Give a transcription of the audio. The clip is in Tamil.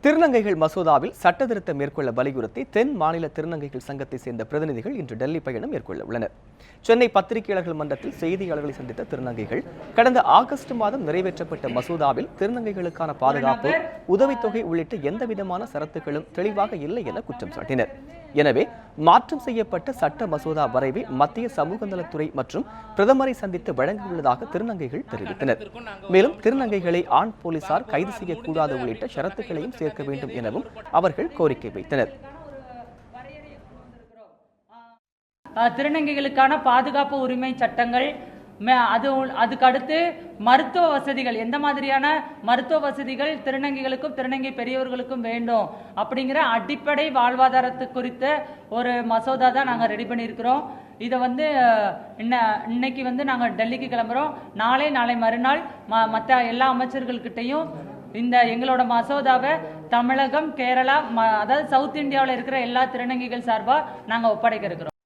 திருநங்கைகள் மசோதாவில் சட்ட திருத்தம் மேற்கொள்ள வலியுறுத்தி தென் மாநில திருநங்கைகள் சங்கத்தை சேர்ந்த பிரதிநிதிகள் இன்று டெல்லி பயணம் மேற்கொள்ள உள்ளனர். சென்னை பத்திரிகையாளர்கள் மன்றத்தில் செய்தியாளர்களை சந்தித்த திருநங்கைகள் கடந்த ஆகஸ்ட் மாதம் நிறைவேற்றப்பட்ட மசோதாவில் திருநங்கைகளுக்கான பாதுகாப்பு, உதவித்தொகை உள்ளிட்ட எந்தவிதமான சரத்துகளும் தெளிவாக இல்லை என குற்றம் சாட்டினர். எனவே மாற்றம் செய்யப்பட்ட சட்ட மசோதா வரைவை மத்திய சமூக நலத்துறை மற்றும் பிரதமரை சந்தித்து வழங்க உள்ளதாக திருநங்கைகள் தெரிவித்தனர். மேலும் திருநங்கைகளை ஆண் போலீசார் கைது செய்யக்கூடாது உள்ளிட்ட ஷரத்துகளையும் சேர்க்க வேண்டும் எனவும் அவர்கள் கோரிக்கை வைத்தனர். திருநங்கைகளுக்கான பாதுகாப்பு உரிமை சட்டங்கள், அதுக்கு அடுத்து மருத்துவ வசதிகள், எந்த மாதிரியான மருத்துவ வசதிகள் திருநங்கைகளுக்கும் திருநங்கை பெரியவர்களுக்கும் வேண்டும் அப்படிங்கிற அடிப்படை வாழ்வாதாரத்து குறித்த ஒரு மசோதா தான் நாங்கள் ரெடி பண்ணியிருக்கிறோம். இதை இன்னைக்கு நாங்கள் டெல்லிக்கு கிளம்புறோம். நாளை மறுநாள் மற்ற எல்லா அமைச்சர்கள்கிட்டையும் இந்த எங்களோட மசோதாவை தமிழகம், கேரளா, அதாவது சவுத் இந்தியாவில் இருக்கிற எல்லா திருநங்கைகள் சார்பாக நாங்கள் ஒப்படைக்க இருக்கிறோம்.